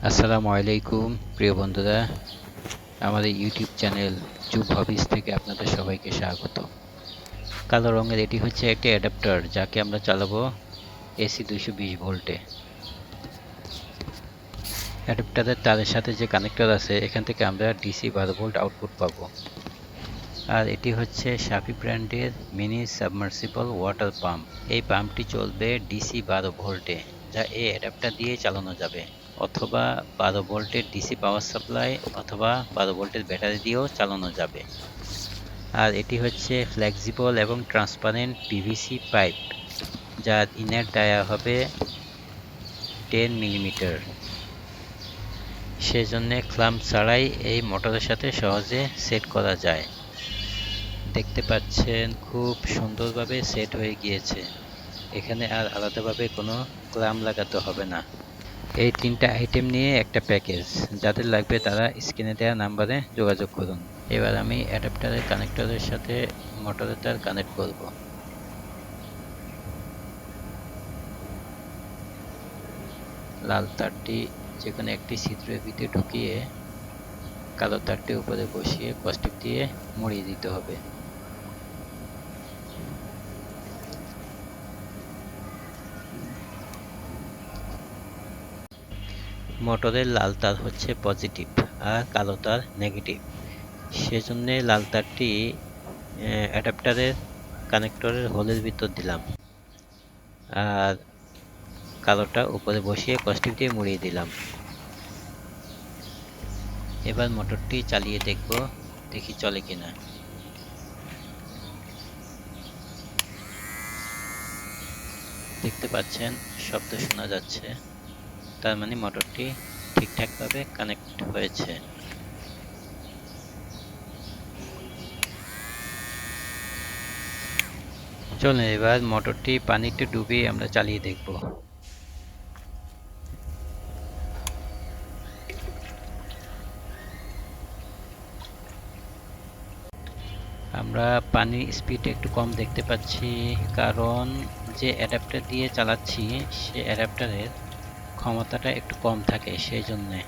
আসসালামু আলাইকুম প্রিয় বন্ধুরা, আমাদের ইউটিউব চ্যানেল চুপ হবিস থেকে আপনাদের সবাইকে স্বাগত। কালো রঙের এটি হচ্ছে একটি অ্যাডাপ্টার, যাকে আমরা চালাবো এসি 220 ভোল্টে। অ্যাডাপ্টারের তারের সাথে যে কানেক্টর আছে, এখান থেকে আমরা ডিসি 12 ভোল্ট আউটপুট পাবো। আর এটি হচ্ছে সাফি ব্র্যান্ডের মিনি সাবমার্সিবল ওয়াটার পাম্প। এই পাম্পটি চলবে ডিসি 12 ভোল্টে, যা এই অ্যাডাপ্টার দিয়ে চালানো যাবে, অথবা 12 ভোল্টের ডিসি পাওয়ার সাপ্লাই অথবা 12 ভোল্টের ব্যাটারি দিয়েও চালানো যাবে। আর এটি হচ্ছে ফ্লেক্সিবল এবং ট্রান্সপারেন্ট পিভিসি পাইপ, যার ইনার ডায়া হবে 10 মিলিমিটার। সেজন্য ক্লাম্প ছাড়াই এই মোটরের সাথে সহজে সেট করা যায়। দেখতে পাচ্ছেন খুব সুন্দরভাবে সেট হয়ে গিয়েছে। এখানে আর আলাদাভাবে কোনো ক্লাম্প লাগাতে হবে না। এই তিনটা আইটেম নিয়ে একটা প্যাকেজ, যাদের লাগবে তারা স্ক্রিনে দেওয়া নাম্বারে যোগাযোগ করুন। এবার আমি অ্যাডাপ্টারের কানেক্টরের সাথে মোটরের তার কানেক্ট করব। লাল তারটি যে কোনো একটি ছিদ্রের ভিতরে ঢুকিয়ে কালো তারটি উপরে বসিয়ে কস্টিপ দিয়ে মুড়িয়ে দিতে হবে। মোটরের লাল তার হচ্ছে পজিটিভ আর কালো তার নেগেটিভ, সেজন্য লাল তারটি অ্যাডাপ্টারের কানেক্টরের হোলের ভিতর দিলাম আর কালোটা উপরে বসিয়ে কস্টিপ দিয়ে মুড়িয়ে দিলাম। এবার মোটরটি চালিয়ে দেখব, দেখি চলে কিনা। দেখতে পাচ্ছেন শব্দ শোনা যাচ্ছে, তার মানে মোটরটি ঠিকঠাকভাবে কানেক্ট হয়েছে। চলুন এবার মোটরটি পানিতে ডুবিয়ে আমরা চালিয়ে দেখব। আমরা পানির স্পিড একটু কম দেখতে পাচ্ছি, কারণ যে অ্যাডাপ্টার দিয়ে চালাচ্ছি সে অ্যাডাপ্টারের ক্ষমতাটা একটু কম থাকে, সেই জন্যে।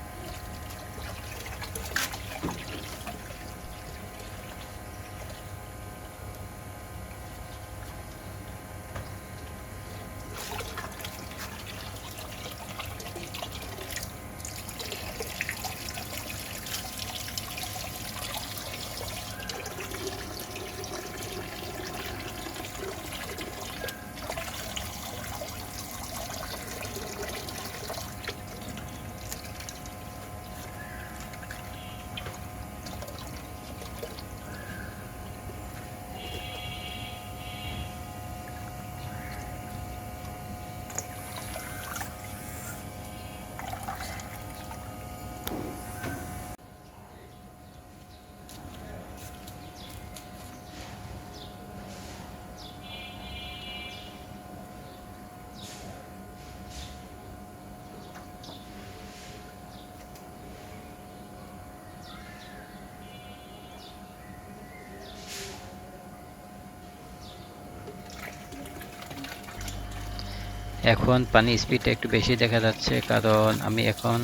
এখন পানির স্পিডটা একটু বেশি দেখা যাচ্ছে, কারণ আমি এখন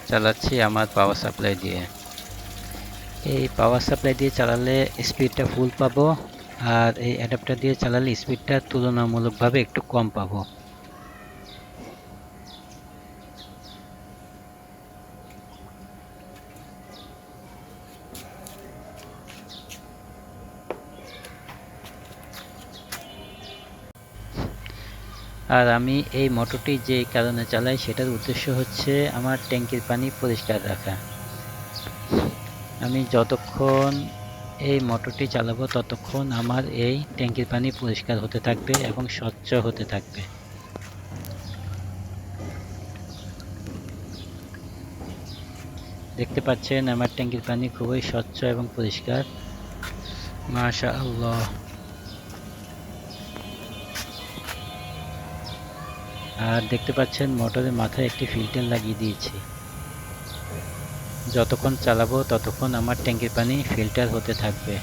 চালাচ্ছি আমার পাওয়ার সাপ্লাই দিয়ে। এই পাওয়ার সাপ্লাই দিয়ে চালালে স্পিডটা ফুল পাবো, আর এই অ্যাডাপ্টার দিয়ে চালালে স্পিডটা তুলনামূলকভাবে একটু কম পাবো। আর আমি এই মোটরটি যে কারণে চালাই সেটার উদ্দেশ্য হচ্ছে আমার ট্যাঙ্কির পানি পরিষ্কার রাখা। আমি যতক্ষণ এই মোটরটি চালাবো ততক্ষণ আমার এই ট্যাঙ্কির পানি পরিষ্কার হতে থাকবে এবং স্বচ্ছ হতে থাকবে। দেখতে পাচ্ছেন আমার ট্যাঙ্কির পানি খুবই স্বচ্ছ এবং পরিষ্কার, মাশাআল্লাহ। আর দেখতে পাচ্ছেন মোটরের মাথায় একটি ফিল্টার লাগিয়ে দিয়েছি। যতক্ষণ চালাবো ততক্ষণ আমার ট্যাঙ্কির পানি ফিল্টার হতে থাকবে।